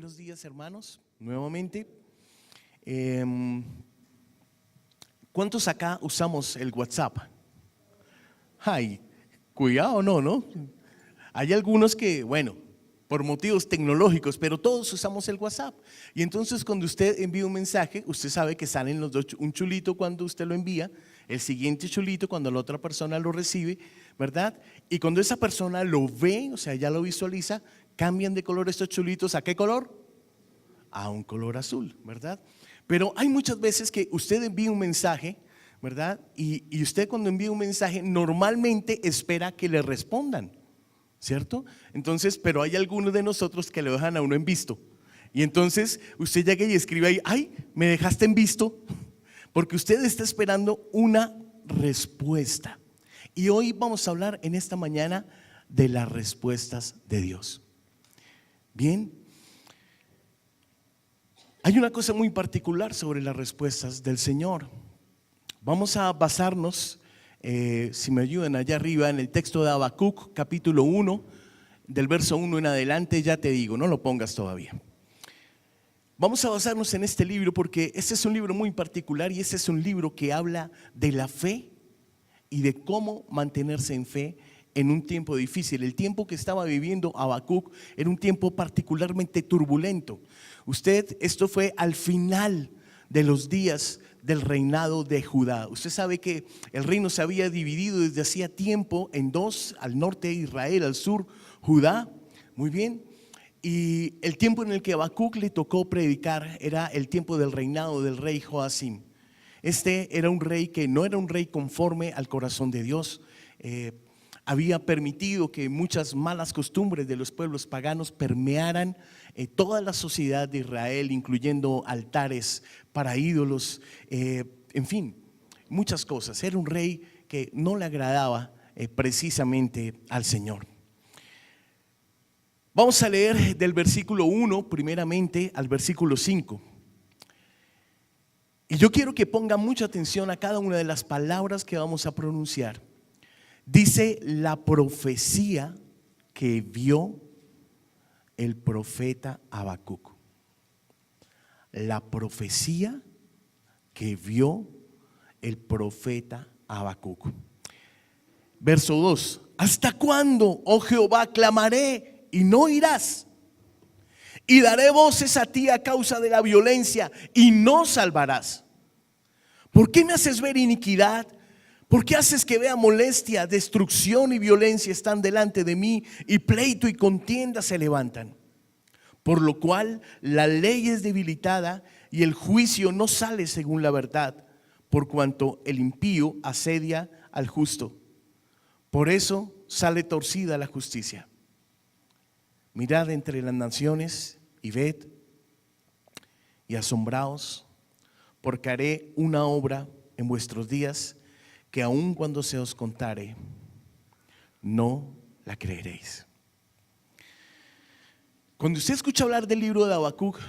Buenos días, hermanos, nuevamente. ¿Cuántos acá usamos el WhatsApp? Ay, cuidado, ¿no? Hay algunos que, bueno, por motivos tecnológicos, pero todos usamos el WhatsApp. Y entonces cuando usted envía un mensaje, usted sabe que salen los dos, un chulito cuando usted lo envía, el siguiente chulito cuando la otra persona lo recibe, ¿verdad? Y cuando esa persona lo ve, o sea, ya lo visualiza, cambian de color estos chulitos. ¿A qué color? A un color azul, ¿verdad? Pero hay muchas veces que usted envía un mensaje, ¿verdad? Y usted cuando envía un mensaje normalmente espera que le respondan, ¿cierto? Entonces, pero hay algunos de nosotros que lo dejan a uno en visto. Y entonces usted llega y escribe ahí, ay, me dejaste en visto, porque usted está esperando una respuesta. Y hoy vamos a hablar en esta mañana de las respuestas de Dios. Bien, hay una cosa muy particular sobre las respuestas del Señor. Vamos a basarnos, si me ayudan allá arriba, en el texto de Habacuc, capítulo 1, del verso 1 en adelante. Ya te digo, no lo pongas todavía. Vamos a basarnos en este libro porque este es un libro muy particular y este es un libro que habla de la fe y de cómo mantenerse en fe en un tiempo difícil. El tiempo que estaba viviendo Habacuc era un tiempo particularmente turbulento. Esto fue al final de los días del reinado de Judá. Usted sabe que el reino se había dividido desde hacía tiempo en dos, al norte Israel, al sur Judá. Muy bien. Y el tiempo en el que Habacuc le tocó predicar era el tiempo del reinado del rey Joacim. Este era un rey que no era un rey conforme al corazón de Dios. Había permitido que muchas malas costumbres de los pueblos paganos permearan toda la sociedad de Israel, incluyendo altares para ídolos, en fin, muchas cosas. Era un rey que no le agradaba precisamente al Señor. Vamos a leer del versículo 1 primeramente al versículo 5. Y yo quiero que ponga mucha atención a cada una de las palabras que vamos a pronunciar. Dice la profecía que vio el profeta Habacuc. La profecía que vio el profeta Habacuc. Verso 2. ¿Hasta cuándo, oh Jehová, clamaré y no oirás? Y daré voces a ti a causa de la violencia y no salvarás. ¿Por qué me haces ver iniquidad? ¿Por qué haces que vea molestia? Destrucción y violencia están delante de mí, y pleito y contienda se levantan. Por lo cual la ley es debilitada y el juicio no sale según la verdad, por cuanto el impío asedia al justo. Por eso sale torcida la justicia. Mirad entre las naciones y ved y asombraos, porque haré una obra en vuestros días que aun cuando se os contare, no la creeréis. Cuando usted escucha hablar del libro de Habacuc,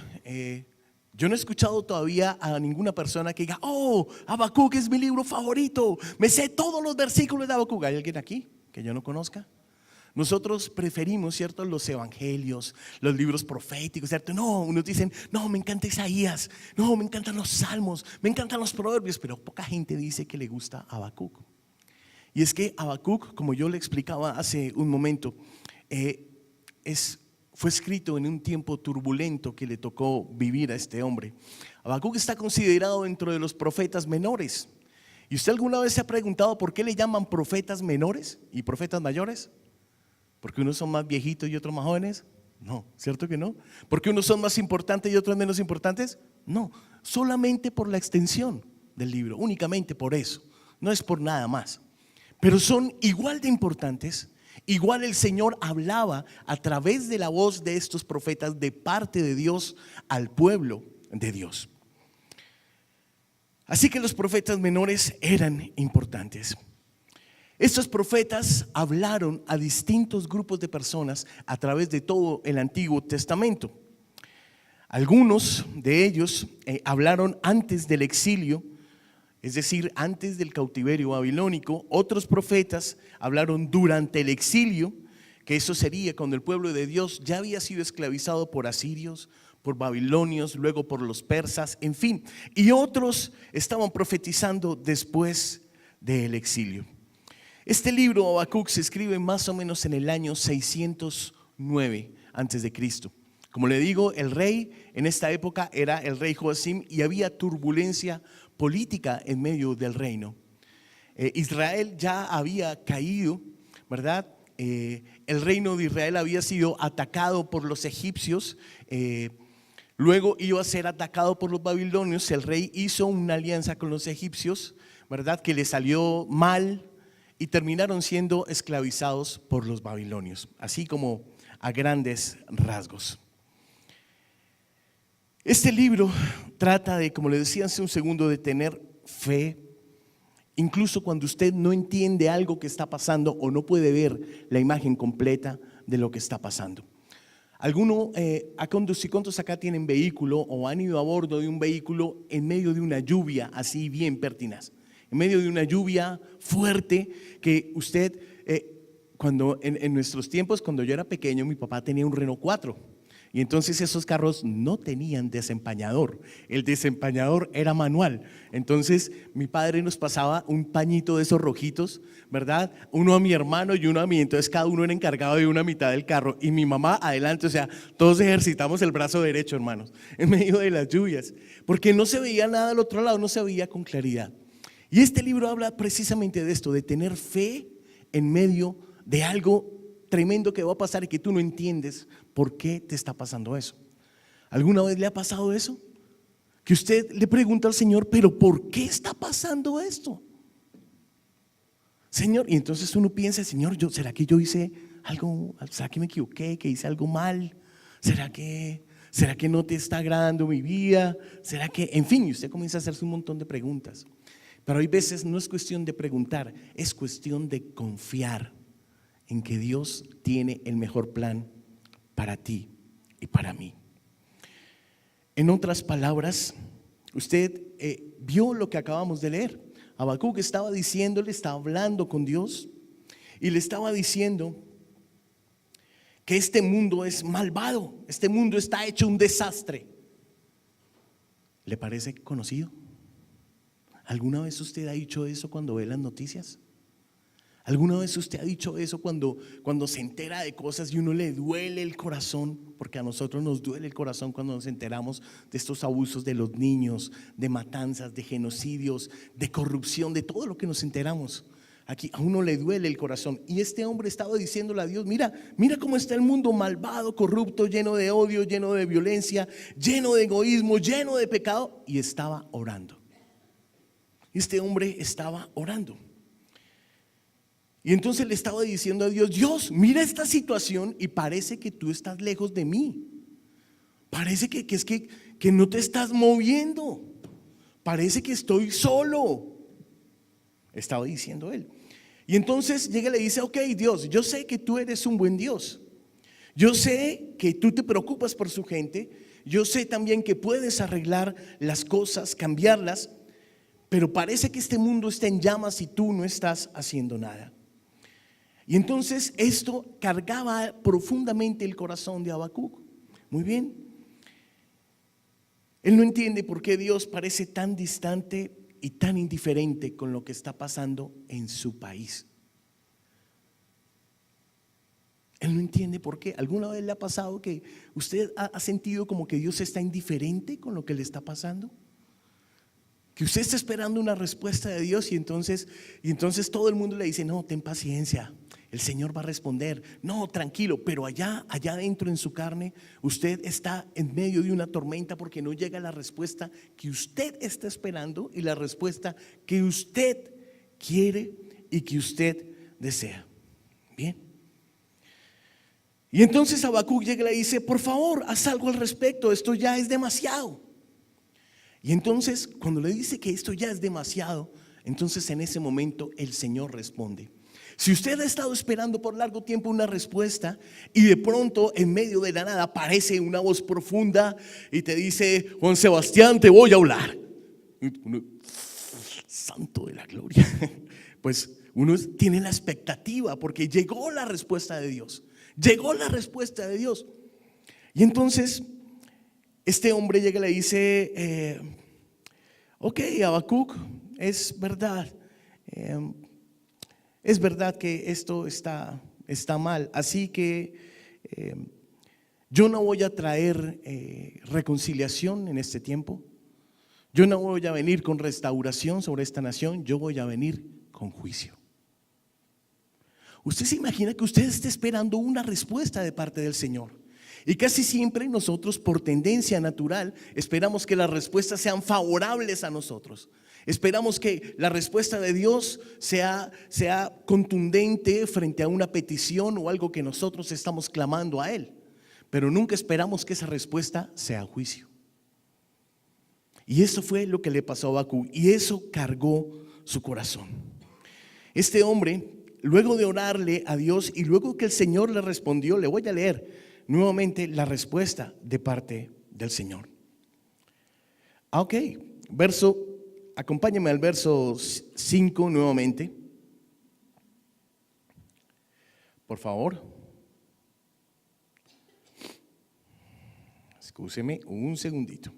yo no he escuchado todavía a ninguna persona que diga, oh, Habacuc es mi libro favorito, me sé todos los versículos de Habacuc. ¿Hay alguien aquí que yo no conozca? Nosotros preferimos, ¿cierto?, los evangelios, los libros proféticos, ¿cierto? No, unos dicen, no, me encanta Isaías, no, me encantan los salmos, me encantan los proverbios, pero poca gente dice que le gusta Habacuc. Y es que Habacuc, como yo le explicaba hace un momento, fue escrito en un tiempo turbulento que le tocó vivir a este hombre. Habacuc está considerado dentro de los profetas menores. ¿Y usted alguna vez se ha preguntado por qué le llaman profetas menores y profetas mayores? ¿Porque unos son más viejitos y otros más jóvenes? No, ¿cierto que no? ¿Porque unos son más importantes y otros menos importantes? No, solamente por la extensión del libro, únicamente por eso, no es por nada más. Pero son igual de importantes, igual el Señor hablaba a través de la voz de estos profetas de parte de Dios al pueblo de Dios. Así que los profetas menores eran importantes. Estos profetas hablaron a distintos grupos de personas a través de todo el Antiguo Testamento. Algunos de ellos hablaron antes del exilio, es decir, antes del cautiverio babilónico. Otros profetas hablaron durante el exilio, que eso sería cuando el pueblo de Dios ya había sido esclavizado por asirios, por babilonios, luego por los persas, en fin. Y otros estaban profetizando después del exilio. Este libro, Habacuc, se escribe más o menos en el año 609 antes de Cristo. Como le digo, el rey en esta época era el rey Joacim y había turbulencia política en medio del reino. Israel ya había caído, ¿verdad? El reino de Israel había sido atacado por los egipcios, luego iba a ser atacado por los babilonios. El rey hizo una alianza con los egipcios, ¿verdad? Que le salió mal y terminaron siendo esclavizados por los babilonios, así como a grandes rasgos. Este libro trata de, como le decía hace un segundo, de tener fe, incluso cuando usted no entiende algo que está pasando o no puede ver la imagen completa de lo que está pasando. ¿Cuántos acá tienen vehículo o han ido a bordo de un vehículo en medio de una lluvia así bien pertinaz? En medio de una lluvia fuerte que usted, cuando en nuestros tiempos, cuando yo era pequeño, mi papá tenía un Renault 4. Y entonces esos carros no tenían desempañador, el desempañador era manual. Entonces mi padre nos pasaba un pañito de esos rojitos, ¿verdad? Uno a mi hermano y uno a mí, entonces cada uno era encargado de una mitad del carro y mi mamá adelante, o sea, todos ejercitamos el brazo derecho, hermanos, en medio de las lluvias, porque no se veía nada al otro lado, no se veía con claridad. Y este libro habla precisamente de esto, de tener fe en medio de algo tremendo que va a pasar y que tú no entiendes por qué te está pasando eso. ¿Alguna vez le ha pasado eso? Que usted le pregunta al Señor, pero ¿por qué está pasando esto? Señor, y entonces uno piensa, Señor, ¿será que yo hice algo? ¿Será que me equivoqué? ¿Que hice algo mal? ¿Será que no te está agradando mi vida? ¿Será que? En fin, y usted comienza a hacerse un montón de preguntas. Pero hay veces no es cuestión de preguntar, es cuestión de confiar en que Dios tiene el mejor plan para ti y para mí. En otras palabras, usted vio lo que acabamos de leer. Habacuc estaba diciéndole, estaba hablando con Dios y le estaba diciendo que este mundo es malvado, este mundo está hecho un desastre. ¿Le parece conocido? ¿Alguna vez usted ha dicho eso cuando ve las noticias? ¿Alguna vez usted ha dicho eso cuando se entera de cosas y uno le duele el corazón? Porque a nosotros nos duele el corazón cuando nos enteramos de estos abusos de los niños, de matanzas, de genocidios, de corrupción, de todo lo que nos enteramos. Aquí a uno le duele el corazón. Y este hombre estaba diciéndole a Dios, mira cómo está el mundo malvado, corrupto, lleno de odio, lleno de violencia, lleno de egoísmo, lleno de pecado. Y estaba orando. Este hombre estaba orando. Y entonces le estaba diciendo a Dios, Dios, mira esta situación y parece que tú estás lejos de mí. Parece que no te estás moviendo. Parece que estoy solo. Estaba diciendo él. Y entonces llega y le dice, ok Dios, yo sé que tú eres un buen Dios. Yo sé que tú te preocupas por su gente. Yo sé también que puedes arreglar las cosas, cambiarlas. Pero parece que este mundo está en llamas y tú no estás haciendo nada. Y entonces esto cargaba profundamente el corazón de Habacuc. Muy bien. Él no entiende por qué Dios parece tan distante y tan indiferente con lo que está pasando en su país. Él no entiende por qué. ¿Alguna vez le ha pasado que usted ha sentido como que Dios está indiferente con lo que le está pasando? Que usted está esperando una respuesta de Dios y entonces todo el mundo le dice, no, ten paciencia, el Señor va a responder. No, tranquilo, pero allá dentro en su carne, usted está en medio de una tormenta porque no llega la respuesta que usted está esperando y la respuesta que usted quiere y que usted desea. Bien. Y entonces Habacuc llega y le dice, por favor, haz algo al respecto, esto ya es demasiado. Y entonces cuando le dice que esto ya es demasiado, entonces en ese momento el Señor responde. Si usted ha estado esperando por largo tiempo una respuesta y de pronto en medio de la nada aparece una voz profunda y te dice, Juan Sebastián, te voy a hablar. Santo de la gloria. Pues uno tiene la expectativa porque llegó la respuesta de Dios. Llegó la respuesta de Dios. Y entonces Este hombre llega y le dice, ok, Habacuc, es verdad, es verdad que esto está mal, así que yo no voy a traer reconciliación en este tiempo, yo no voy a venir con restauración sobre esta nación, yo voy a venir con juicio. Usted se imagina que usted esté esperando una respuesta de parte del Señor. Y casi siempre nosotros, por tendencia natural, esperamos que las respuestas sean favorables a nosotros. Esperamos que la respuesta de Dios sea contundente frente a una petición o algo que nosotros estamos clamando a Él. Pero nunca esperamos que esa respuesta sea juicio. Y eso fue lo que le pasó a Habacuc, y eso cargó su corazón. Este hombre, luego de orarle a Dios y luego que el Señor le respondió, le voy a leer nuevamente la respuesta de parte del Señor. Ok, acompáñame al verso 5 nuevamente, por favor. Excúseme un segundito.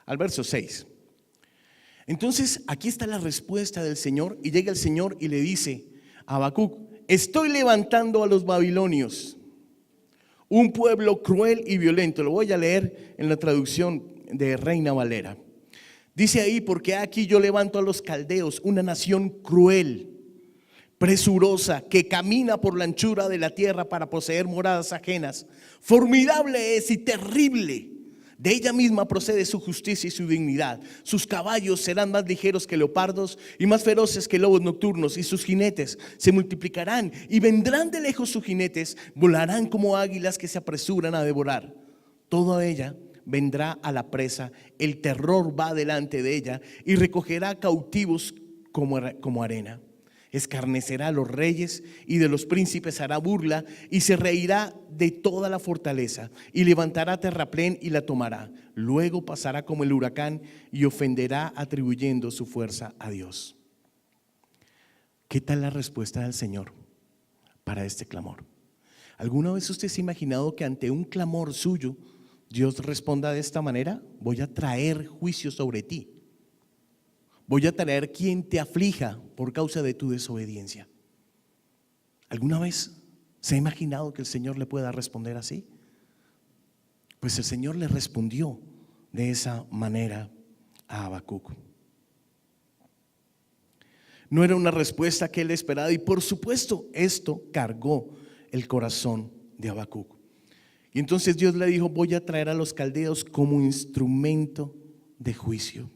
Al verso 6. Entonces aquí está la respuesta del Señor, y llega el Señor y le dice a Habacuc: estoy levantando a los babilonios, un pueblo cruel y violento. Lo voy a leer en la traducción de Reina Valera. Dice ahí: porque aquí yo levanto a los caldeos, una nación cruel, presurosa, que camina por la anchura de la tierra para poseer moradas ajenas. Formidable es y terrible. De ella misma procede su justicia y su dignidad. Sus caballos serán más ligeros que leopardos y más feroces que lobos nocturnos, y sus jinetes se multiplicarán y vendrán de lejos sus jinetes, volarán como águilas que se apresuran a devorar. Toda ella vendrá a la presa, el terror va delante de ella y recogerá cautivos como arena. Escarnecerá a los reyes y de los príncipes hará burla, y se reirá de toda la fortaleza y levantará terraplén y la tomará. Luego pasará como el huracán y ofenderá atribuyendo su fuerza a Dios. ¿Qué tal la respuesta del Señor para este clamor? ¿Alguna vez usted se ha imaginado que ante un clamor suyo Dios responda de esta manera? Voy a traer juicio sobre ti. Voy a traer quien te aflija por causa de tu desobediencia. ¿Alguna vez se ha imaginado que el Señor le pueda responder así? Pues el Señor le respondió de esa manera a Habacuc. No era una respuesta que él esperaba, y por supuesto esto cargó el corazón de Habacuc. Y entonces Dios le dijo: voy a traer a los caldeos como instrumento de juicio.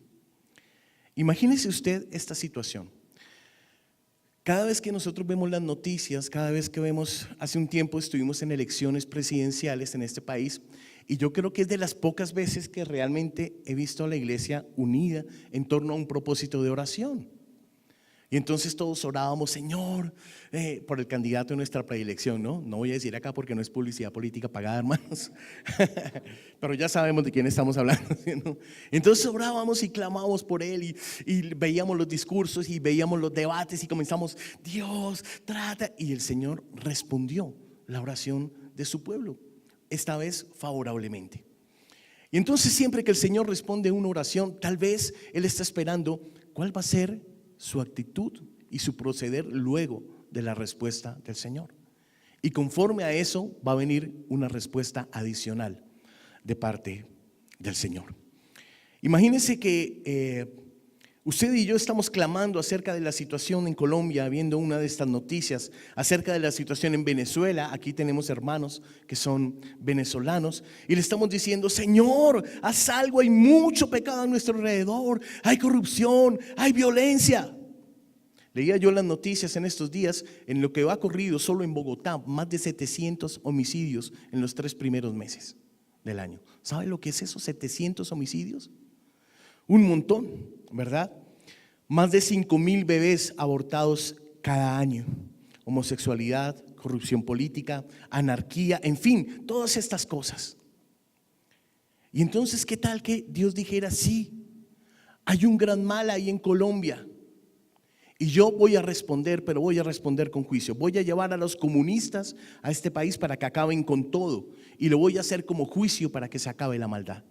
Imagínese usted esta situación. Cada vez que nosotros vemos las noticias, cada vez que vemos, hace un tiempo estuvimos en elecciones presidenciales en este país, y yo creo que es de las pocas veces que realmente he visto a la iglesia unida en torno a un propósito de oración. Y entonces todos orábamos: Señor, por el candidato de nuestra preelección, ¿no? No voy a decir acá porque no es publicidad política pagada, hermanos. Pero ya sabemos de quién estamos hablando, ¿no? Entonces orábamos y clamábamos por él, y veíamos los discursos y veíamos los debates y comenzamos: Dios, trata. Y el Señor respondió la oración de su pueblo, esta vez favorablemente. Y entonces siempre que el Señor responde una oración, tal vez Él está esperando cuál va a ser su actitud y su proceder luego de la respuesta del Señor. Y conforme a eso va a venir una respuesta adicional de parte del Señor. Imagínense que usted y yo estamos clamando acerca de la situación en Colombia, viendo una de estas noticias, acerca de la situación en Venezuela. Aquí tenemos hermanos que son venezolanos y le estamos diciendo: Señor, haz algo, hay mucho pecado a nuestro alrededor, hay corrupción, hay violencia. Leía yo las noticias en estos días, en lo que ha ocurrido solo en Bogotá, más de 700 homicidios en los 3 primeros meses del año. ¿Sabe lo que es eso? 700 homicidios. Un montón, ¿verdad? Más de 5,000 bebés abortados cada año. Homosexualidad, corrupción política, anarquía, en fin, todas estas cosas. Y entonces, ¿qué tal que Dios dijera: sí, hay un gran mal ahí en Colombia, Y yo voy a responder, pero voy a responder con juicio. Voy a llevar a los comunistas a este país para que acaben con todo. Y lo voy a hacer como juicio para que se acabe la maldad.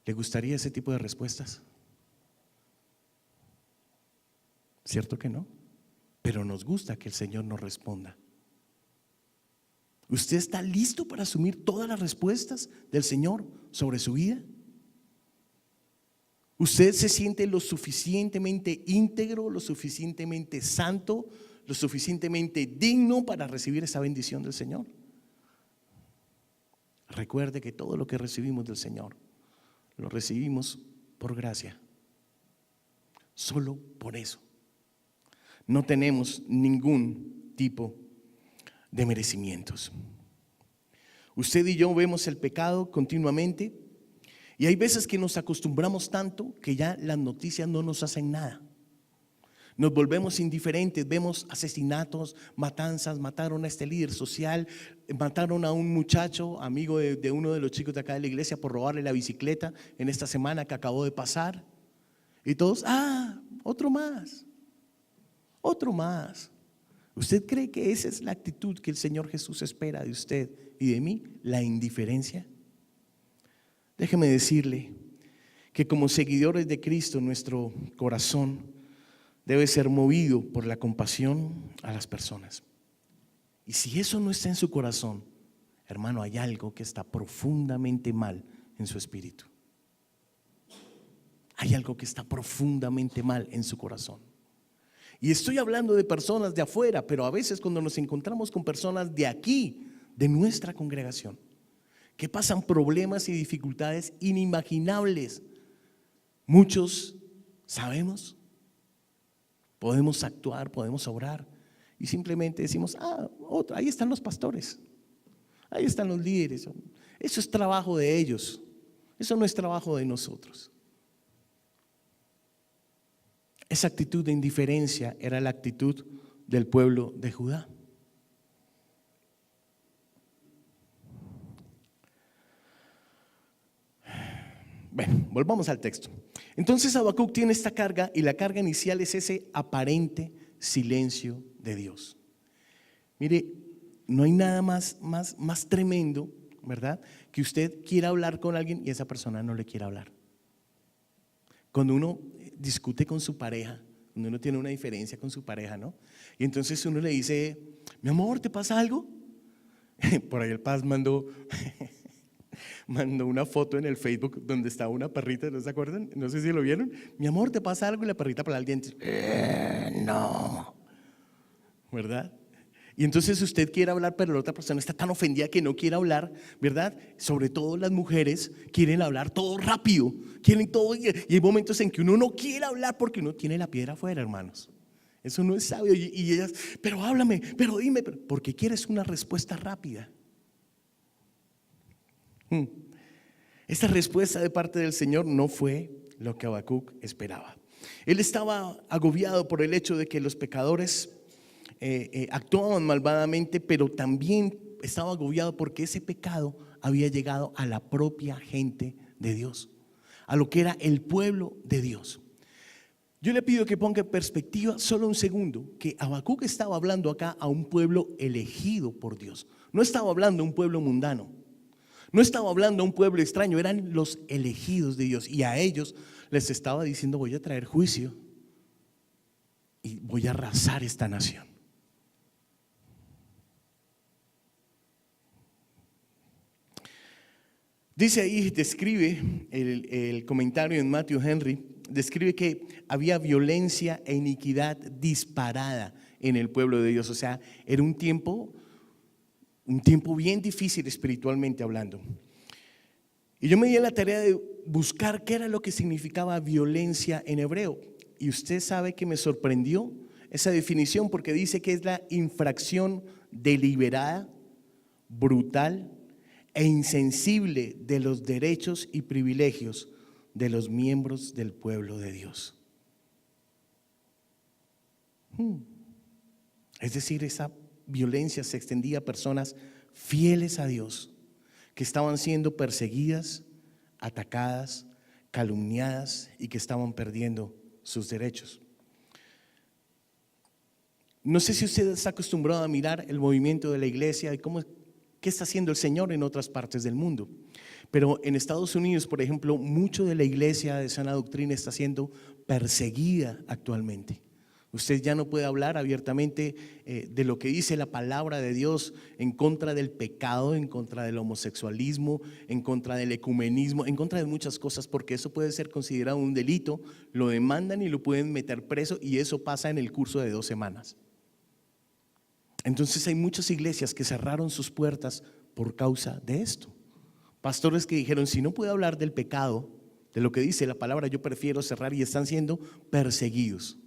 ¿Le gustaría ese tipo de respuestas? ¿Cierto que no? Pero nos gusta que el Señor nos responda. ¿Usted está listo para asumir todas las respuestas del Señor sobre su vida? ¿Usted se siente lo suficientemente íntegro, lo suficientemente santo, lo suficientemente digno para recibir esa bendición del Señor? Recuerde que todo lo que recibimos del Señor lo recibimos por gracia. Solo por eso. No tenemos ningún tipo de merecimientos. Usted y yo vemos el pecado continuamente. Y hay veces que nos acostumbramos tanto que ya las noticias no nos hacen nada. Nos volvemos indiferentes, vemos asesinatos, matanzas, mataron a este líder social, mataron a un muchacho, amigo de uno de los chicos de acá de la iglesia por robarle la bicicleta en esta semana que acabó de pasar. Y todos, otro más, otro más. ¿Usted cree que esa es la actitud que el Señor Jesús espera de usted y de mí? ¿La indiferencia? Déjeme decirle que como seguidores de Cristo, nuestro corazón debe ser movido por la compasión a las personas. Y si eso no está en su corazón, hermano, hay algo que está profundamente mal en su espíritu. Hay algo que está profundamente mal en su corazón. Y estoy hablando de personas de afuera, pero a veces cuando nos encontramos con personas de aquí, de nuestra congregación, que pasan problemas y dificultades inimaginables, muchos sabemos, podemos actuar, podemos obrar y simplemente decimos, ahí están los pastores, ahí están los líderes, eso es trabajo de ellos, eso no es trabajo de nosotros. Esa actitud de indiferencia era la actitud del pueblo de Judá. Bueno, volvamos al texto. Entonces Habacuc tiene esta carga y la carga inicial es ese aparente silencio de Dios. Mire, no hay nada más tremendo, ¿verdad? Que usted quiera hablar con alguien y esa persona no le quiera hablar. Cuando uno discute con su pareja, cuando uno tiene una diferencia con su pareja, ¿no? Y entonces uno le dice, mi amor, ¿te pasa algo? Por ahí el Paz mandó una foto en el Facebook donde estaba una perrita, ¿no se acuerdan? No sé si lo vieron. Mi amor, ¿te pasa algo? Y la perrita para el diente. No. ¿Verdad? Y entonces usted quiere hablar, pero la otra persona está tan ofendida que no quiere hablar, ¿verdad? Sobre todo las mujeres quieren hablar todo rápido, quieren todo, y hay momentos en que uno no quiere hablar porque uno tiene la piedra afuera, hermanos. Eso no es sabio. Y ellas, pero háblame, pero dime, porque quieres una respuesta rápida. Esta respuesta de parte del Señor no fue lo que Habacuc esperaba. Él estaba agobiado por el hecho de que los pecadores actuaban malvadamente, pero también estaba agobiado porque ese pecado había llegado a la propia gente de Dios, a lo que era el pueblo de Dios. Yo le pido que ponga en perspectiva solo un segundo que Habacuc estaba hablando acá a un pueblo elegido por Dios. No estaba hablando a un pueblo mundano, no estaba hablando a un pueblo extraño, eran los elegidos de Dios, y a ellos les estaba diciendo: voy a traer juicio y voy a arrasar esta nación. Dice ahí, describe el comentario en Matthew Henry, describe que había violencia e iniquidad disparada en el pueblo de Dios. O sea, era un tiempo bien difícil espiritualmente hablando. Y yo me di a la tarea de buscar qué era lo que significaba violencia en hebreo. Y usted sabe que me sorprendió esa definición, porque dice que es la infracción deliberada, brutal e insensible de los derechos y privilegios de los miembros del pueblo de Dios. Es decir, esa violencia se extendía a personas fieles a Dios, que estaban siendo perseguidas, atacadas, calumniadas y que estaban perdiendo sus derechos. No sé si usted está acostumbrado a mirar el movimiento de la iglesia y qué está haciendo el Señor en otras partes del mundo. Pero en Estados Unidos, por ejemplo, mucho de la iglesia de sana doctrina está siendo perseguida actualmente. Usted ya no puede hablar abiertamente de lo que dice la palabra de Dios en contra del pecado, en contra del homosexualismo, en contra del ecumenismo, en contra de muchas cosas, porque eso puede ser considerado un delito. Lo demandan y lo pueden meter preso, y eso pasa en el curso de 2 semanas. Entonces hay muchas iglesias que cerraron sus puertas por causa de esto. Pastores que dijeron: si no puedo hablar del pecado, de lo que dice la palabra, yo prefiero cerrar, y están siendo perseguidos.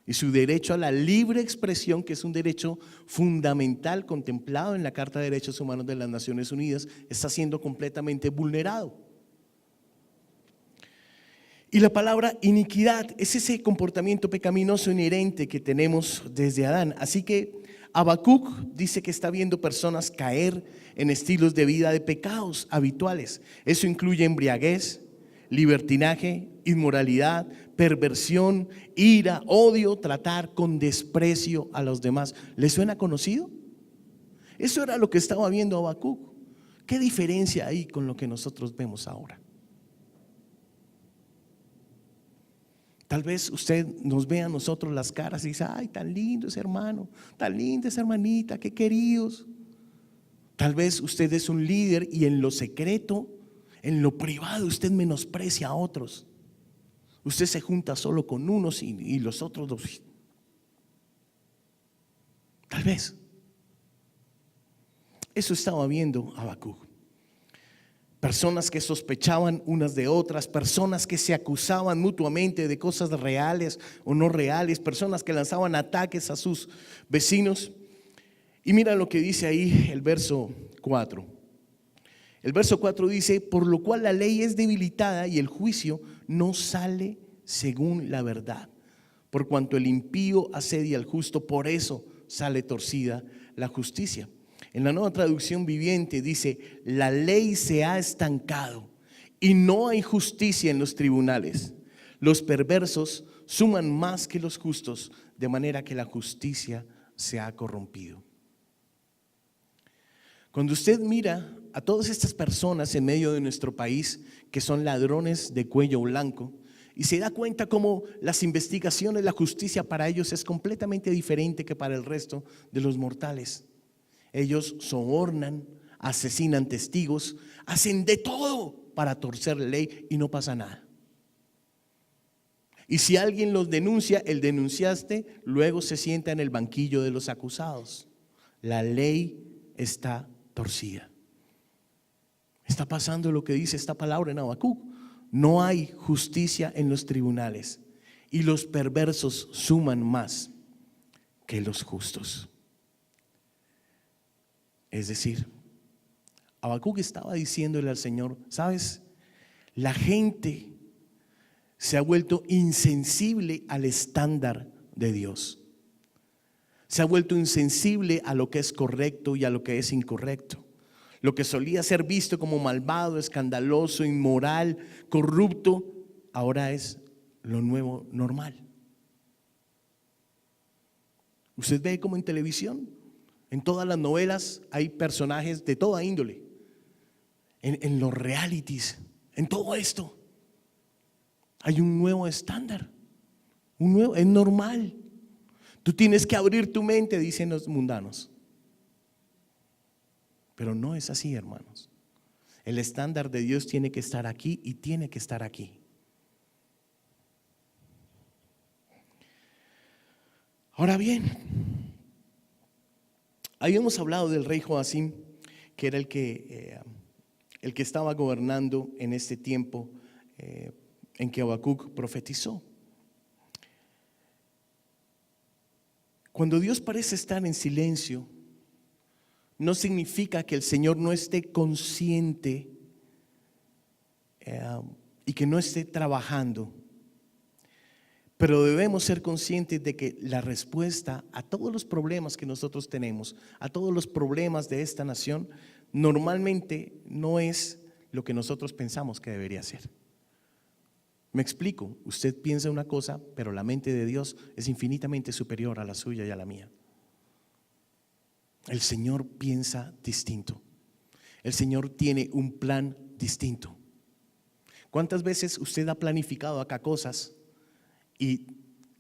Y su derecho a la libre expresión, que es un derecho fundamental contemplado en la Carta de Derechos Humanos de las Naciones Unidas, está siendo completamente vulnerado. Y la palabra iniquidad es ese comportamiento pecaminoso inherente que tenemos desde Adán. Así que Habacuc dice que está viendo personas caer en estilos de vida de pecados habituales. Eso incluye embriaguez, libertinaje, inmoralidad, perversión, ira, odio, tratar con desprecio a los demás. ¿Le suena conocido? Eso era lo que estaba viendo Habacuc. ¿Qué diferencia hay con lo que nosotros vemos ahora? Tal vez usted nos ve a nosotros las caras y dice: ay, tan lindo ese hermano, tan linda esa hermanita, qué queridos. Tal vez usted es un líder y en lo secreto, en lo privado, usted menosprecia a otros. Usted se junta solo con unos y los otros dos. Tal vez. Eso estaba viendo Habacuc. Personas que sospechaban unas de otras, personas que se acusaban mutuamente de cosas reales o no reales, personas que lanzaban ataques a sus vecinos. Y mira lo que dice ahí el verso 4. El verso 4 dice: por lo cual la ley es debilitada y el juicio no sale según la verdad. Por cuanto el impío asedia al justo, por eso sale torcida la justicia. En la Nueva Traducción Viviente dice: la ley se ha estancado y no hay justicia en los tribunales. Los perversos suman más que los justos, de manera que la justicia se ha corrompido. Cuando usted mira a todas estas personas en medio de nuestro país que son ladrones de cuello blanco, y se da cuenta cómo las investigaciones, la justicia para ellos es completamente diferente que para el resto de los mortales. Ellos sobornan, asesinan testigos, hacen de todo para torcer la ley y no pasa nada. Y si alguien los denuncia, el denunciaste luego se sienta en el banquillo de los acusados. La ley está torcida. Está pasando lo que dice esta palabra en Habacuc. No hay justicia en los tribunales y los perversos suman más que los justos. Es decir, Habacuc estaba diciéndole al Señor: ¿sabes? La gente se ha vuelto insensible al estándar de Dios. Se ha vuelto insensible a lo que es correcto y a lo que es incorrecto. Lo que solía ser visto como malvado, escandaloso, inmoral, corrupto, ahora es lo nuevo normal. Usted ve como en televisión, en todas las novelas hay personajes de toda índole. En los realities, en todo esto, hay un nuevo estándar. Es normal. Tú tienes que abrir tu mente, dicen los mundanos. Pero no es así, hermanos. El estándar de Dios tiene que estar aquí y tiene que estar aquí. Ahora bien, habíamos hablado del rey Joacim, que era el que estaba gobernando en este tiempo en que Habacuc profetizó. Cuando Dios parece estar en silencio, no significa que el Señor no esté consciente y que no esté trabajando. Pero debemos ser conscientes de que la respuesta a todos los problemas que nosotros tenemos, a todos los problemas de esta nación, normalmente no es lo que nosotros pensamos que debería ser. Me explico, usted piensa una cosa, pero la mente de Dios es infinitamente superior a la suya y a la mía. El Señor piensa distinto. El Señor tiene un plan distinto. ¿Cuántas veces usted ha planificado acá cosas y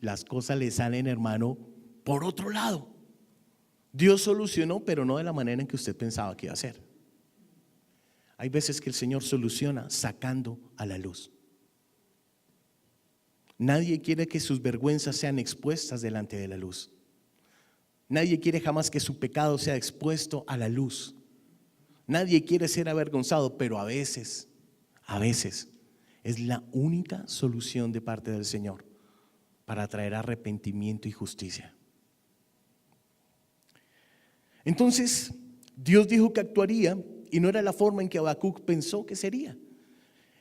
las cosas le salen, hermano, por otro lado? Dios solucionó, pero no de la manera en que usted pensaba que iba a ser. Hay veces que el Señor soluciona sacando a la luz. Nadie quiere que sus vergüenzas sean expuestas delante de la luz. Nadie quiere jamás que su pecado sea expuesto a la luz. Nadie quiere ser avergonzado, pero a veces es la única solución de parte del Señor para traer arrepentimiento y justicia. Entonces, Dios dijo que actuaría y no era la forma en que Habacuc pensó que sería.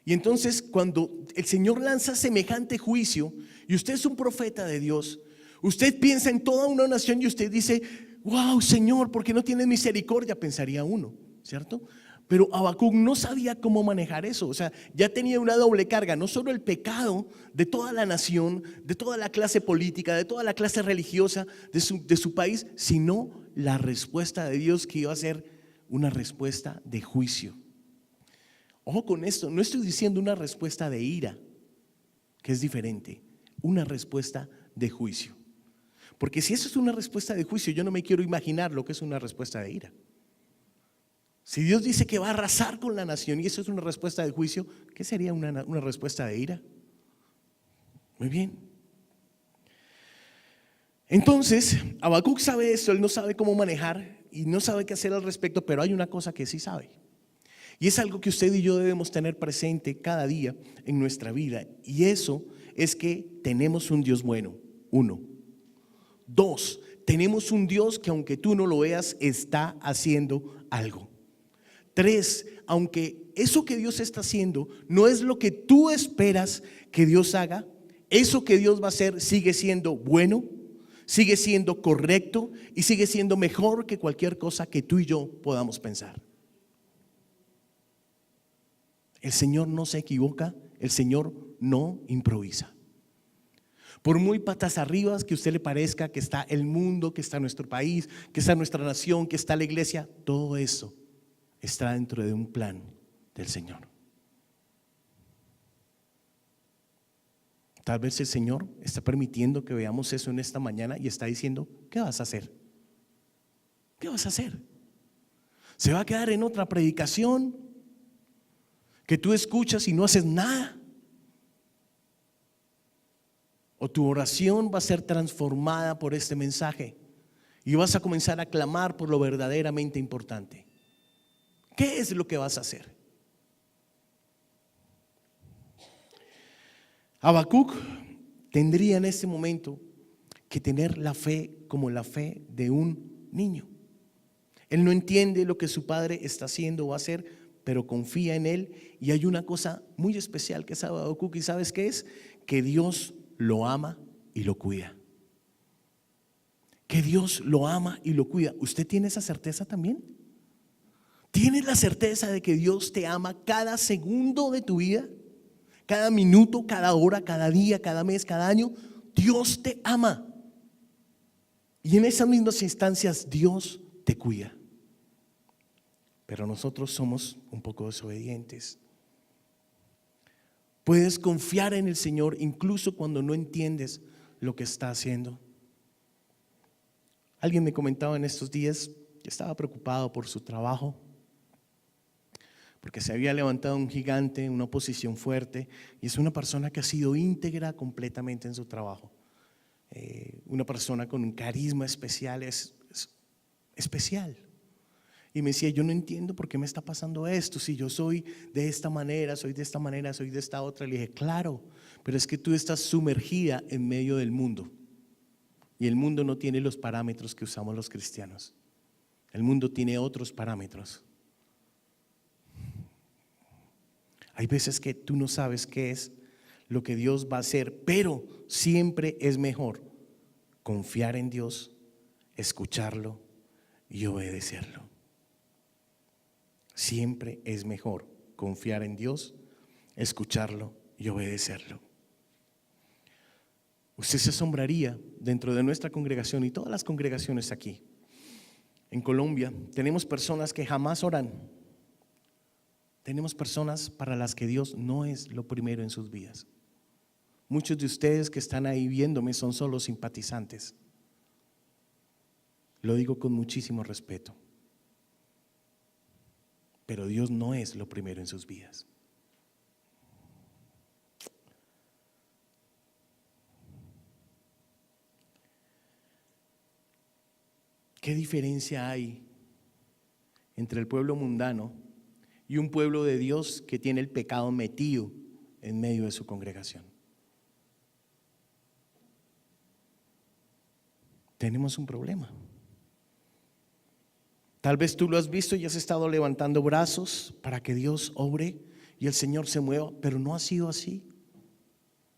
Y entonces, cuando el Señor lanza semejante juicio y usted es un profeta de Dios, usted piensa en toda una nación y usted dice: wow, Señor, ¿por qué no tienes misericordia? Pensaría uno, ¿cierto? Pero Habacuc no sabía cómo manejar eso. O sea, ya tenía una doble carga, no solo el pecado de toda la nación, de toda la clase política, de toda la clase religiosa de su país, sino la respuesta de Dios, que iba a ser una respuesta de juicio. Ojo con esto, no estoy diciendo una respuesta de ira, que es diferente, una respuesta de juicio. Porque si eso es una respuesta de juicio, yo no me quiero imaginar lo que es una respuesta de ira. Si Dios dice que va a arrasar con la nación y eso es una respuesta de juicio, ¿qué sería una respuesta de ira? Muy bien. Entonces, Habacuc sabe esto, él no sabe cómo manejar y no sabe qué hacer al respecto, pero hay una cosa que sí sabe. Y es algo que usted y yo debemos tener presente cada día en nuestra vida. Y eso es que tenemos un Dios bueno, 1. 2, tenemos un Dios que aunque tú no lo veas, está haciendo algo. 3, aunque eso que Dios está haciendo no es lo que tú esperas que Dios haga, eso que Dios va a hacer sigue siendo bueno, sigue siendo correcto y sigue siendo mejor que cualquier cosa que tú y yo podamos pensar. El Señor no se equivoca, el Señor no improvisa. Por muy patas arriba que a usted le parezca que está el mundo, que está nuestro país, que está nuestra nación, que está la iglesia, todo eso está dentro de un plan del Señor. Tal vez el Señor está permitiendo que veamos eso en esta mañana y está diciendo: ¿qué vas a hacer? ¿Qué vas a hacer? ¿Se va a quedar en otra predicación que tú escuchas y no haces nada? ¿O tu oración va a ser transformada por este mensaje y vas a comenzar a clamar por lo verdaderamente importante? ¿Qué es lo que vas a hacer? Habacuc tendría en este momento que tener la fe como la fe de un niño. Él no entiende lo que su padre está haciendo o va a hacer, pero confía en él. Y hay una cosa muy especial que sabe Habacuc, ¿y sabes qué es? Que Dios lo ama y lo cuida. Que Dios lo ama y lo cuida. ¿Usted tiene esa certeza también? ¿Tienes la certeza de que Dios te ama cada segundo de tu vida? Cada minuto, cada hora, cada día, cada mes, cada año. Dios te ama. Y en esas mismas instancias Dios te cuida. Pero nosotros somos un poco desobedientes. Puedes confiar en el Señor incluso cuando no entiendes lo que está haciendo. Alguien me comentaba en estos días que estaba preocupado por su trabajo, porque se había levantado un gigante, una oposición fuerte, y es una persona que ha sido íntegra completamente en su trabajo. Una persona con un carisma especial, es especial. Y me decía: yo no entiendo por qué me está pasando esto, si yo soy de esta manera, soy de esta manera, soy de esta otra. Le dije: claro, pero es que tú estás sumergida en medio del mundo, y el mundo no tiene los parámetros que usamos los cristianos. El mundo tiene otros parámetros. Hay veces que tú no sabes qué es lo que Dios va a hacer, pero siempre es mejor confiar en Dios, escucharlo y obedecerlo. Siempre es mejor confiar en Dios, escucharlo y obedecerlo. Usted se asombraría dentro de nuestra congregación y todas las congregaciones aquí. En Colombia tenemos personas que jamás oran. Tenemos personas para las que Dios no es lo primero en sus vidas. Muchos de ustedes que están ahí viéndome son solo simpatizantes. Lo digo con muchísimo respeto. Pero Dios no es lo primero en sus vidas. ¿Qué diferencia hay entre el pueblo mundano y un pueblo de Dios que tiene el pecado metido en medio de su congregación? Tenemos un problema. Tal vez tú lo has visto y has estado levantando brazos para que Dios obre y el Señor se mueva, pero no ha sido así.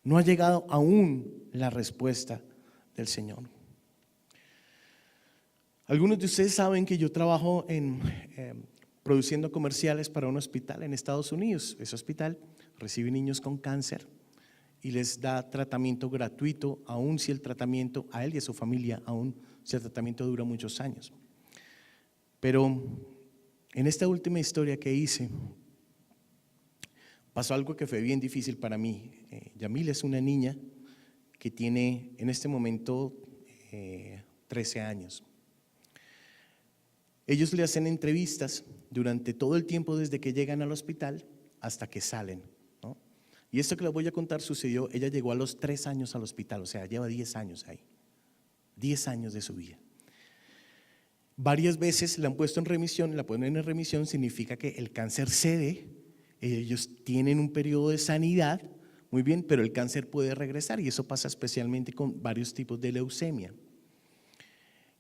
No ha llegado aún la respuesta del Señor. Algunos de ustedes saben que yo trabajo produciendo comerciales para un hospital en Estados Unidos. Ese hospital recibe niños con cáncer y les da tratamiento gratuito, aun si el tratamiento, a él y a su familia, aun si el tratamiento dura muchos años. Pero en esta última historia que hice, pasó algo que fue bien difícil para mí. Yamil es una niña que tiene en este momento 13 años. Ellos le hacen entrevistas durante todo el tiempo desde que llegan al hospital hasta que salen, ¿no? Y esto que les voy a contar sucedió, ella llegó a los 3 años al hospital, o sea, lleva 10 años ahí, 10 años de su vida. Varias veces la han puesto en remisión, la ponen en remisión, significa que el cáncer cede, ellos tienen un periodo de sanidad, muy bien, pero el cáncer puede regresar y eso pasa especialmente con varios tipos de leucemia.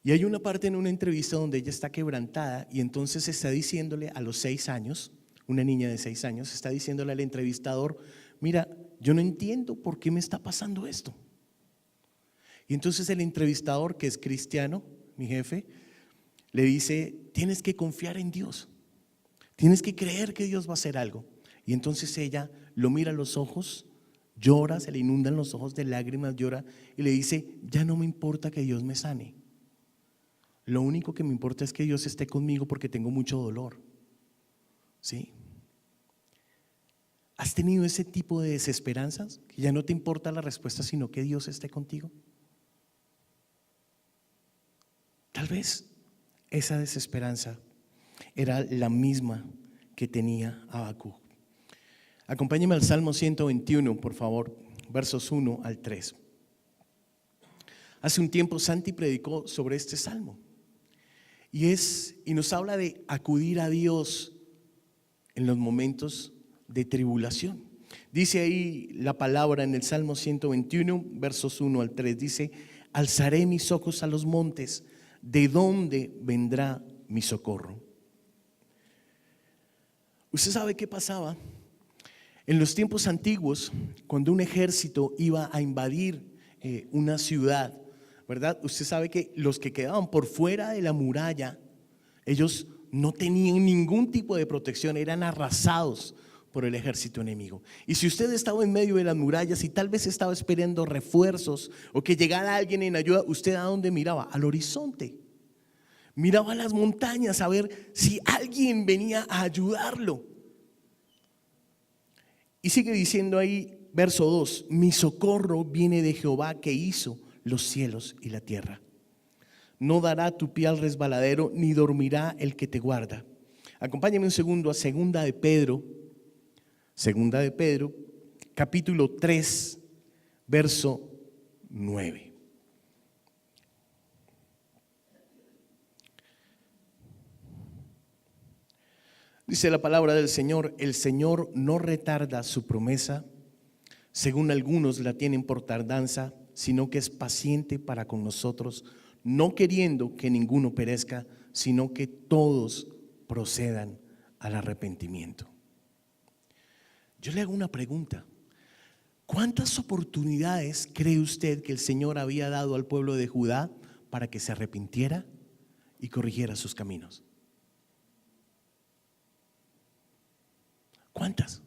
Y hay una parte en una entrevista donde ella está quebrantada y entonces está diciéndole a los 6 años, una niña de 6 años, está diciéndole al entrevistador: mira, yo no entiendo por qué me está pasando esto. Y entonces el entrevistador, que es cristiano, mi jefe, le dice: tienes que confiar en Dios, tienes que creer que Dios va a hacer algo. Y entonces ella lo mira a los ojos, llora, se le inundan los ojos de lágrimas, llora y le dice: ya no me importa que Dios me sane. Lo único que me importa es que Dios esté conmigo porque tengo mucho dolor. ¿Sí? ¿Has tenido ese tipo de desesperanzas? Que ya no te importa la respuesta, sino que Dios esté contigo. Tal vez esa desesperanza era la misma que tenía Habacuc. Acompáñeme al Salmo 121, por favor, versos 1 al 3. Hace un tiempo Santi predicó sobre este salmo. Y nos habla de acudir a Dios en los momentos de tribulación. Dice ahí la palabra en el Salmo 121, versos 1 al 3, dice: alzaré mis ojos a los montes, ¿de dónde vendrá mi socorro? ¿Usted sabe qué pasaba? En los tiempos antiguos, cuando un ejército iba a invadir una ciudad, ¿verdad? Usted sabe que los que quedaban por fuera de la muralla, ellos no tenían ningún tipo de protección, eran arrasados por el ejército enemigo. Y si usted estaba en medio de las murallas y tal vez estaba esperando refuerzos o que llegara alguien en ayuda, ¿usted a dónde miraba? Al horizonte. Miraba a las montañas a ver si alguien venía a ayudarlo. Y sigue diciendo ahí, verso 2: mi socorro viene de Jehová, que hizo los cielos y la tierra. No dará tu pie al resbaladero, ni dormirá el que te guarda. Acompáñame un segundo a Segunda de Pedro, capítulo 3, verso 9. Dice la palabra del Señor: el Señor no retarda su promesa, según algunos la tienen por tardanza, sino que es paciente para con nosotros, no queriendo que ninguno perezca, sino que todos procedan al arrepentimiento. Yo le hago una pregunta: ¿cuántas oportunidades cree usted que el Señor había dado al pueblo de Judá para que se arrepintiera y corrigiera sus caminos? ¿Cuántas?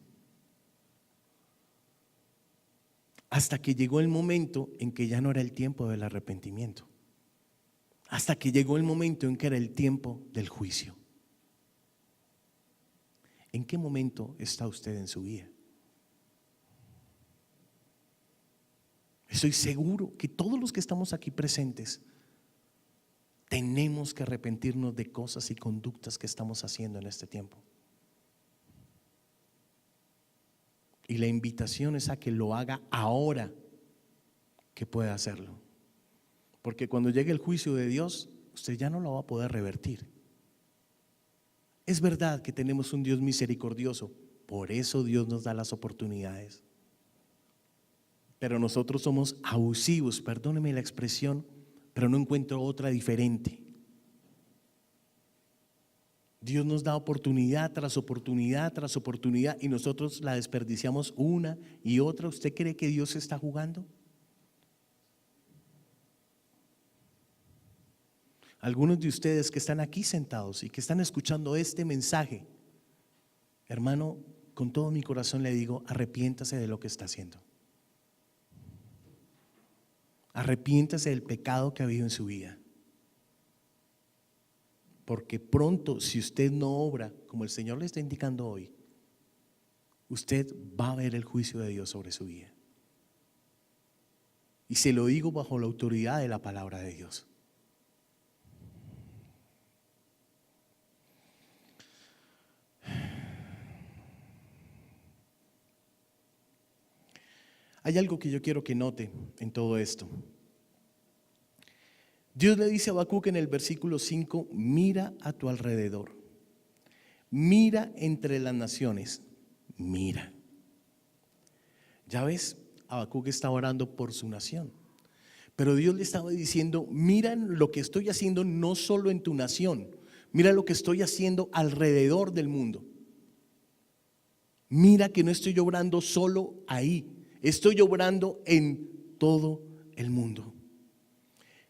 hasta que llegó el momento en que ya no era el tiempo del arrepentimiento, hasta que llegó el momento en que era el tiempo del juicio. ¿En qué momento está usted en su vida? Estoy seguro que todos los que estamos aquí presentes tenemos que arrepentirnos de cosas y conductas que estamos haciendo en este tiempo. Y la invitación es a que lo haga ahora que pueda hacerlo. Porque cuando llegue el juicio de Dios, usted ya no lo va a poder revertir. Es verdad que tenemos un Dios misericordioso, por eso Dios nos da las oportunidades. Pero nosotros somos abusivos, perdóneme la expresión, pero no encuentro otra diferente. Dios nos da oportunidad tras oportunidad tras oportunidad y nosotros la desperdiciamos una y otra. ¿Usted cree que Dios está jugando? Algunos de ustedes que están aquí sentados y que están escuchando este mensaje, hermano, con todo mi corazón le digo, arrepiéntase de lo que está haciendo. Arrepiéntase del pecado que ha habido en su vida. Porque pronto, si usted no obra como el Señor le está indicando hoy, usted va a ver el juicio de Dios sobre su vida. Y se lo digo bajo la autoridad de la palabra de Dios. Hay algo que yo quiero que note en todo esto. Dios le dice a Habacuc en el versículo 5, mira a tu alrededor, mira entre las naciones, mira. Ya ves, Habacuc está orando por su nación, pero Dios le estaba diciendo, mira lo que estoy haciendo no solo en tu nación, mira lo que estoy haciendo alrededor del mundo. Mira que no estoy obrando solo ahí, estoy obrando en todo el mundo.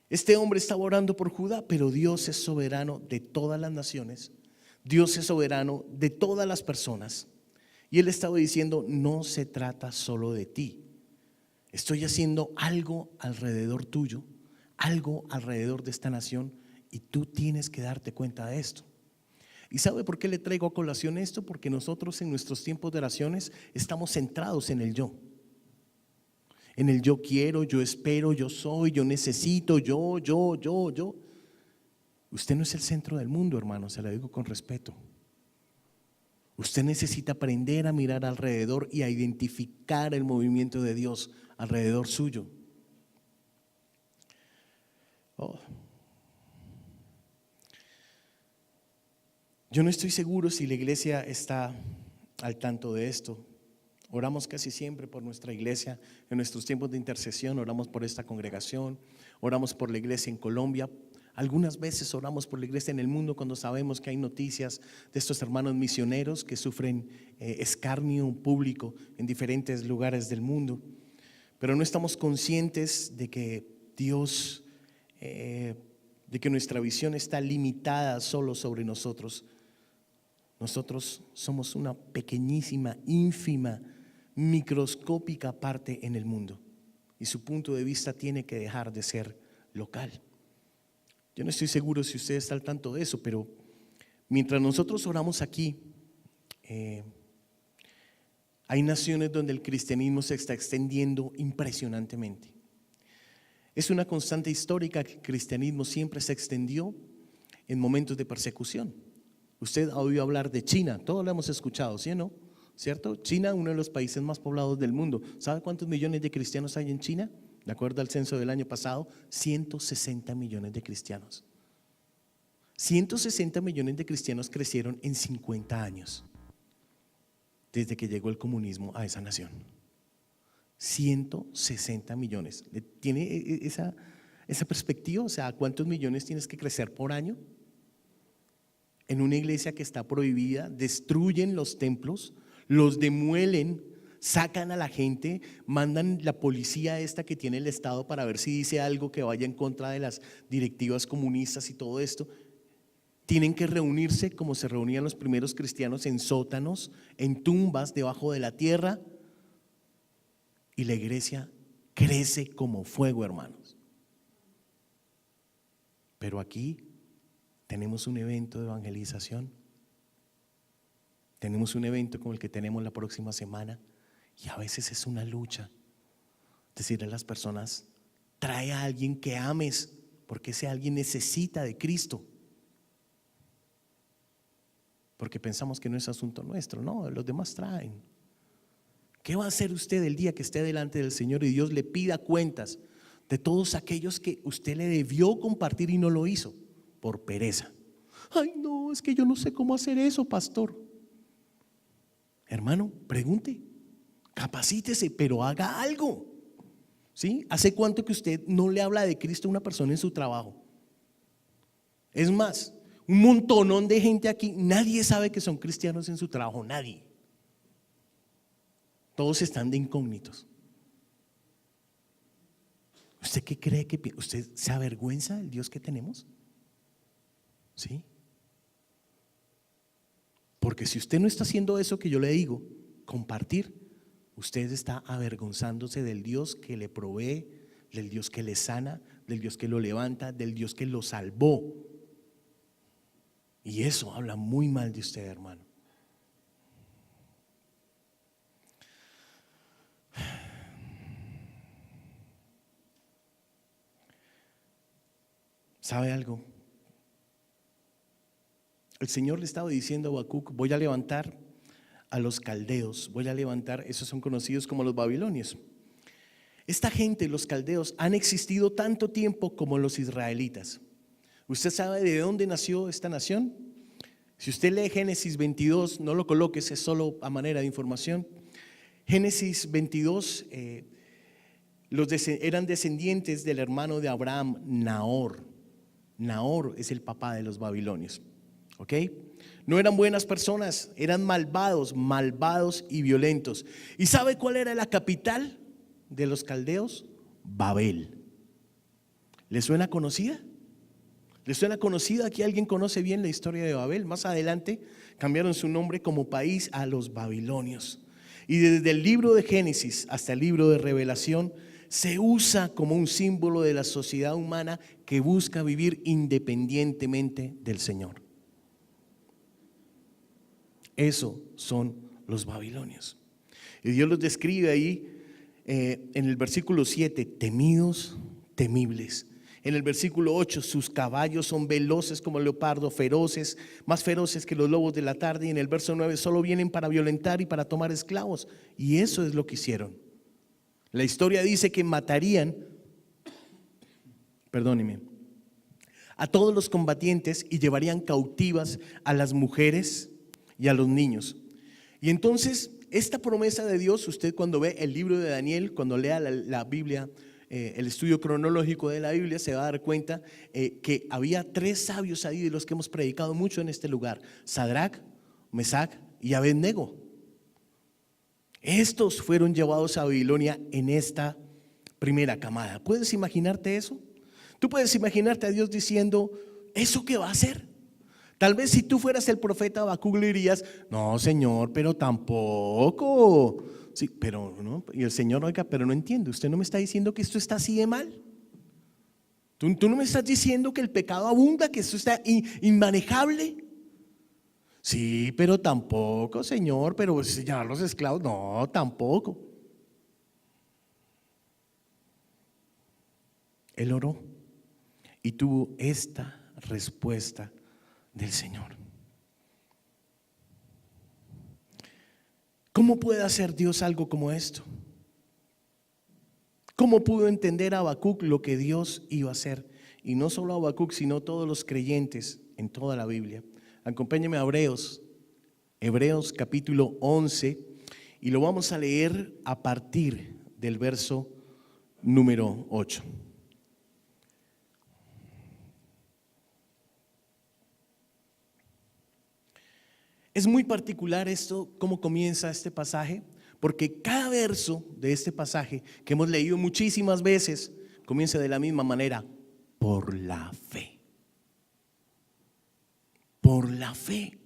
Este hombre estaba orando por Judá, pero Dios es soberano de todas las naciones. Dios es soberano de todas las personas. Y él estaba diciendo, no se trata solo de ti. Estoy haciendo algo alrededor tuyo, algo alrededor de esta nación, y tú tienes que darte cuenta de esto. ¿Y sabe por qué le traigo a colación esto? Porque nosotros en nuestros tiempos de oraciones estamos centrados en el yo. En el yo quiero, yo espero, yo soy, yo necesito, yo. Usted no es el centro del mundo, hermano, se lo digo con respeto. Usted necesita aprender a mirar alrededor y a identificar el movimiento de Dios alrededor suyo. Yo no estoy seguro si la iglesia está al tanto de esto. Oramos casi siempre por nuestra iglesia, en nuestros tiempos de intercesión, oramos por esta congregación, oramos por la iglesia en Colombia. Algunas veces oramos por la iglesia en el mundo cuando sabemos que hay noticias de estos hermanos misioneros que sufren escarnio público en diferentes lugares del mundo. Pero no estamos conscientes de que Dios, de que nuestra visión está limitada solo sobre nosotros. Nosotros somos una pequeñísima, ínfima, microscópica parte en el mundo y su punto de vista tiene que dejar de ser local. Yo no estoy seguro si usted está al tanto de eso, pero mientras nosotros oramos aquí, hay naciones donde el cristianismo se está extendiendo impresionantemente. Es una constante histórica que el cristianismo siempre se extendió en momentos de persecución. Usted ha oído hablar de China, todos lo hemos escuchado, ¿sí o no? ¿Cierto? China, uno de los países más poblados del mundo. ¿Sabe cuántos millones de cristianos hay en China? De acuerdo al censo del año pasado, 160 millones de cristianos. 160 millones de cristianos crecieron en 50 años, desde que llegó el comunismo a esa nación. 160 millones. ¿Tiene esa perspectiva? O sea, ¿cuántos millones tienes que crecer por año? En una iglesia que está prohibida, destruyen los templos, los demuelen, sacan a la gente, mandan la policía esta que tiene el Estado para ver si dice algo que vaya en contra de las directivas comunistas y todo esto. Tienen que reunirse como se reunían los primeros cristianos, en sótanos, en tumbas, debajo de la tierra. y la iglesia crece como fuego, hermanos. Pero aquí tenemos un evento de evangelización, tenemos un evento como el que tenemos la próxima semana, y a veces es una lucha decirle a las personas: trae a alguien que ames, porque ese alguien necesita de Cristo. Porque pensamos que no es asunto nuestro, no, los demás traen. ¿Qué va a hacer usted el día que esté delante del Señor y Dios le pida cuentas de todos aquellos que usted le debió compartir y no lo hizo por pereza? Ay, no, es que yo no sé cómo hacer eso, pastor. Hermano, pregunte, capacítese, pero haga algo. ¿Sí? ¿Hace cuánto que usted no le habla de Cristo a una persona en su trabajo? Es más, un montonón de gente aquí, nadie sabe que son cristianos en su trabajo, nadie. Todos están de incógnitos. ¿Usted qué cree que usted se avergüenza del Dios que tenemos? ¿Sí? Porque si usted no está haciendo eso que yo le digo, compartir, usted está avergonzándose del Dios que le provee, del Dios que le sana, del Dios que lo levanta, del Dios que lo salvó. Y eso habla muy mal de usted, hermano. ¿Sabe algo? El Señor le estaba diciendo a Habacuc: voy a levantar a los caldeos, voy a levantar, esos son conocidos como los babilonios. Esta gente, los caldeos, han existido tanto tiempo como los israelitas. ¿Usted sabe de dónde nació esta nación? Si usted lee Génesis 22, no lo coloques, es solo a manera de información. Génesis 22, eran descendientes del hermano de Abraham, Nahor. Nahor es el papá de los babilonios. ¿Ok? No eran buenas personas, eran malvados y violentos. ¿Y sabe cuál era la capital de los caldeos? Babel. ¿Le suena conocida? ¿Le suena conocida? Aquí alguien conoce bien la historia de Babel. Más adelante cambiaron su nombre como país a los babilonios. Y desde el libro de Génesis hasta el libro de Revelación se usa como un símbolo de la sociedad humana que busca vivir independientemente del Señor. Eso son los babilonios. Y Dios los describe ahí en el versículo 7, temidos, temibles. En el versículo 8, sus caballos son veloces como el leopardo, feroces, más feroces que los lobos de la tarde. Y en el verso 9, solo vienen para violentar y para tomar esclavos. Y eso es lo que hicieron. La historia dice que matarían, a todos los combatientes y llevarían cautivas a las mujeres y a los niños. Y entonces esta promesa de Dios, usted cuando ve el libro de Daniel, cuando lea la Biblia, el estudio cronológico de la Biblia, se va a dar cuenta que había 3 sabios ahí de los que hemos predicado mucho en este lugar: Sadrac, Mesac y Abednego. Estos fueron llevados a Babilonia en esta primera camada. ¿Puedes imaginarte eso? Tú puedes imaginarte a Dios diciendo: ¿eso qué va a hacer? Tal vez si tú fueras el profeta Habacuc le dirías: no, Señor, pero tampoco. Sí, pero no. Y el Señor: oiga, pero no entiendo, usted no me está diciendo que esto está así de mal. Tú no me estás diciendo que el pecado abunda, que esto está inmanejable. Sí, pero tampoco, Señor, pero ya los esclavos, no, tampoco. Él oró y tuvo esta respuesta del Señor. ¿Cómo puede hacer Dios algo como esto? ¿Cómo pudo entender a Habacuc lo que Dios iba a hacer? Y no solo Habacuc, sino todos los creyentes en toda la Biblia. Acompáñenme a Hebreos capítulo 11, y lo vamos a leer a partir del verso número 8. Es muy particular esto, cómo comienza este pasaje, porque cada verso de este pasaje, que hemos leído muchísimas veces, comienza de la misma manera: por la fe. Por la fe.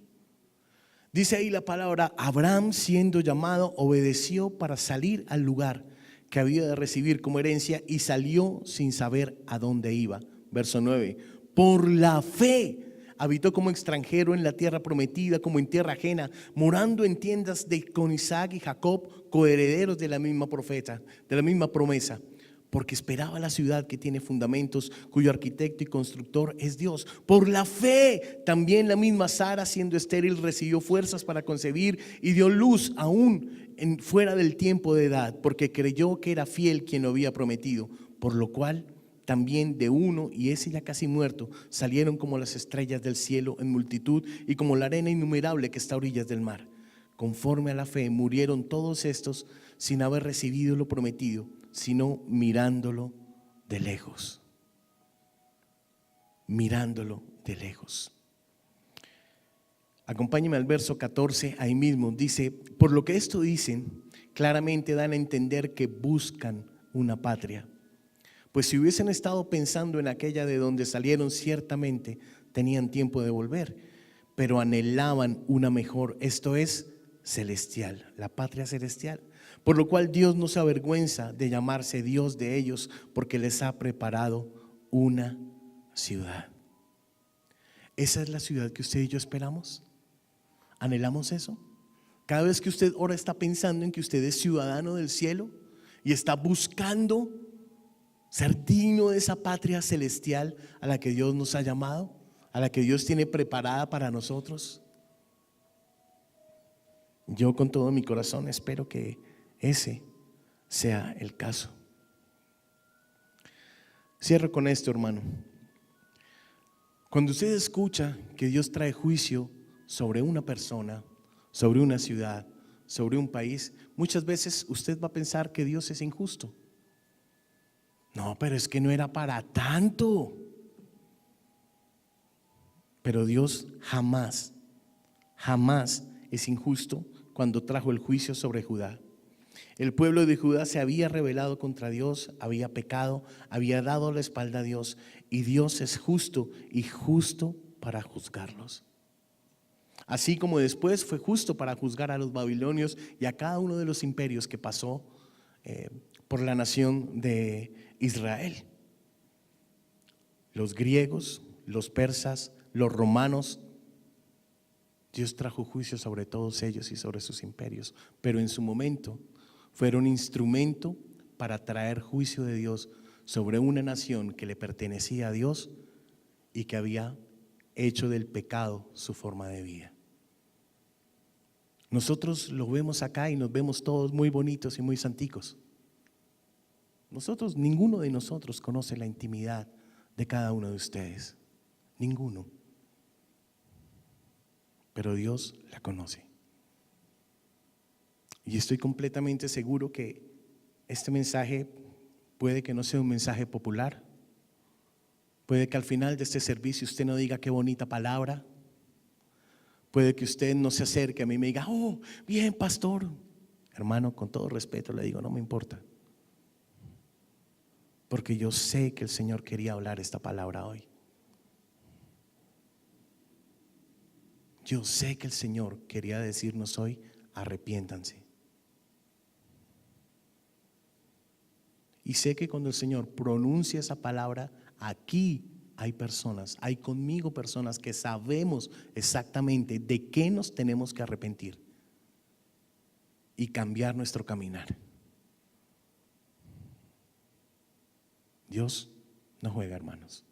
Dice ahí la palabra: Abraham, siendo llamado, obedeció para salir al lugar que había de recibir como herencia y salió sin saber a dónde iba. Verso 9. Por la fe habitó como extranjero en la tierra prometida, como en tierra ajena, morando en tiendas con Isaac y Jacob, coherederos de la misma promesa, porque esperaba la ciudad que tiene fundamentos, cuyo arquitecto y constructor es Dios. Por la fe también la misma Sara, siendo estéril, recibió fuerzas para concebir y dio luz aún fuera del tiempo de edad, porque creyó que era fiel quien lo había prometido, por lo cual también de uno, y ese ya casi muerto, salieron como las estrellas del cielo en multitud y como la arena innumerable que está a orillas del mar. Conforme a la fe murieron todos estos sin haber recibido lo prometido, sino mirándolo de lejos. Mirándolo de lejos. Acompáñeme al verso 14, ahí mismo dice: por lo que esto dicen, claramente dan a entender que buscan una patria. Pues si hubiesen estado pensando en aquella de donde salieron, ciertamente tenían tiempo de volver, pero anhelaban una mejor, esto es, celestial, la patria celestial. Por lo cual Dios no se avergüenza de llamarse Dios de ellos, porque les ha preparado una ciudad. ¿Esa es la ciudad que usted y yo esperamos? ¿Anhelamos eso? Cada vez que usted ahora está pensando en que usted es ciudadano del cielo y está buscando ser digno de esa patria celestial a la que Dios nos ha llamado, a la que Dios tiene preparada para nosotros. Yo con todo mi corazón espero que ese sea el caso. Cierro con esto, hermano. Cuando usted escucha que Dios trae juicio sobre una persona, sobre una ciudad, sobre un país, muchas veces usted va a pensar que Dios es injusto. No, pero es que no era para tanto. Pero Dios jamás es injusto cuando trajo el juicio sobre Judá. El pueblo de Judá se había rebelado contra Dios, había pecado, había dado la espalda a Dios, y Dios es justo y justo para juzgarlos. Así como después fue justo para juzgar a los babilonios y a cada uno de los imperios que pasó por la nación de Israel. Los griegos, los persas, los romanos, Dios trajo juicio sobre todos ellos y sobre sus imperios, pero en su momento fueron instrumento para traer juicio de Dios sobre una nación que le pertenecía a Dios y que había hecho del pecado su forma de vida. Nosotros lo vemos acá y nos vemos todos muy bonitos y muy santicos. Ninguno de nosotros conoce la intimidad de cada uno de ustedes, ninguno. Pero Dios la conoce. Y estoy completamente seguro que este mensaje puede que no sea un mensaje popular. Puede que al final de este servicio usted no diga qué bonita palabra. Puede que usted no se acerque a mí y me diga: oh, bien, pastor. Hermano, con todo respeto le digo, no me importa. Porque yo sé que el Señor quería hablar esta palabra hoy. Yo sé que el Señor quería decirnos hoy: arrepiéntanse. Y sé que cuando el Señor pronuncia esa palabra, aquí hay personas, hay conmigo personas que sabemos exactamente de qué nos tenemos que arrepentir y cambiar nuestro caminar. Dios no juega, hermanos.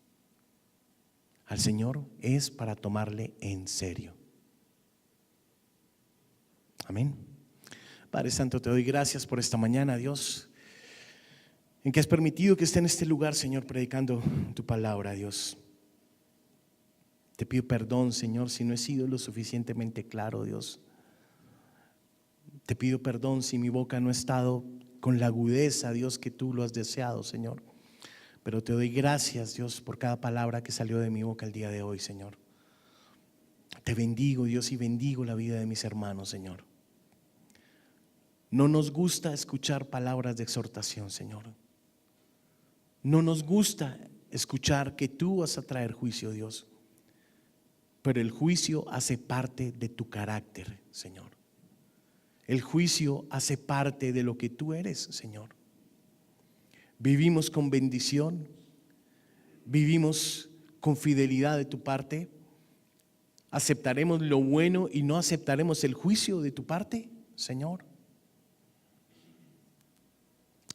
Al Señor es para tomarle en serio. Amén. Padre Santo, te doy gracias por esta mañana, Dios, en que has permitido que esté en este lugar, Señor, predicando tu palabra, Dios. Te pido perdón, Señor, si no he sido lo suficientemente claro, Dios. Te pido perdón si mi boca no ha estado con la agudeza, Dios, que tú lo has deseado, Señor. Pero te doy gracias, Dios, por cada palabra que salió de mi boca el día de hoy, Señor. Te bendigo, Dios, y bendigo la vida de mis hermanos, Señor. No nos gusta escuchar palabras de exhortación, Señor. No nos gusta escuchar que tú vas a traer juicio, Dios. Pero el juicio hace parte de tu carácter, Señor. El juicio hace parte de lo que tú eres, Señor. Vivimos con bendición, vivimos con fidelidad de tu parte. ¿Aceptaremos lo bueno y no aceptaremos el juicio de tu parte, Señor?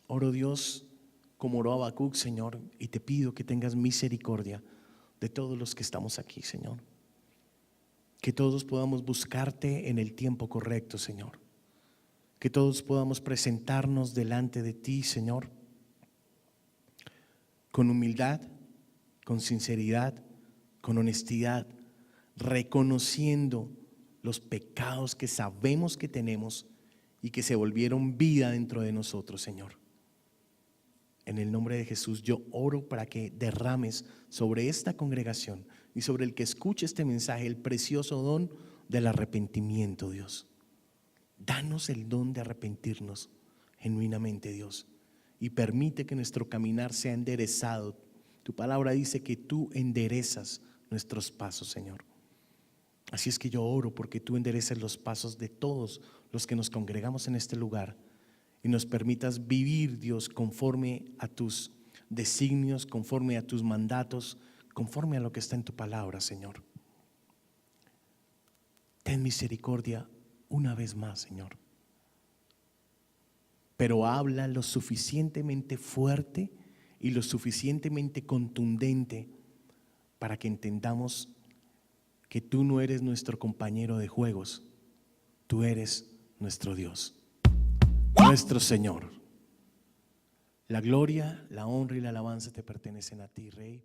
Oro, Dios, como oró Habacuc, Señor, y te pido que tengas misericordia de todos los que estamos aquí, Señor. Que todos podamos buscarte en el tiempo correcto, Señor. Que todos podamos presentarnos delante de ti, Señor, con humildad, con sinceridad, con honestidad, reconociendo los pecados que sabemos que tenemos y que se volvieron vida dentro de nosotros, Señor. En el nombre de Jesús yo oro para que derrames sobre esta congregación y sobre el que escuche este mensaje el precioso don del arrepentimiento, Dios. Danos el don de arrepentirnos genuinamente, Dios, y permite que nuestro caminar sea enderezado. Tu palabra dice que tú enderezas nuestros pasos, Señor. Así es que yo oro porque tú endereces los pasos de todos los que nos congregamos en este lugar y nos permitas vivir, Dios, conforme a tus designios, conforme a tus mandatos, conforme a lo que está en tu palabra, Señor. Ten misericordia una vez más, Señor. Pero habla lo suficientemente fuerte y lo suficientemente contundente para que entendamos que tú no eres nuestro compañero de juegos, tú eres nuestro Dios, nuestro Señor. La gloria, la honra y la alabanza te pertenecen a ti, Rey.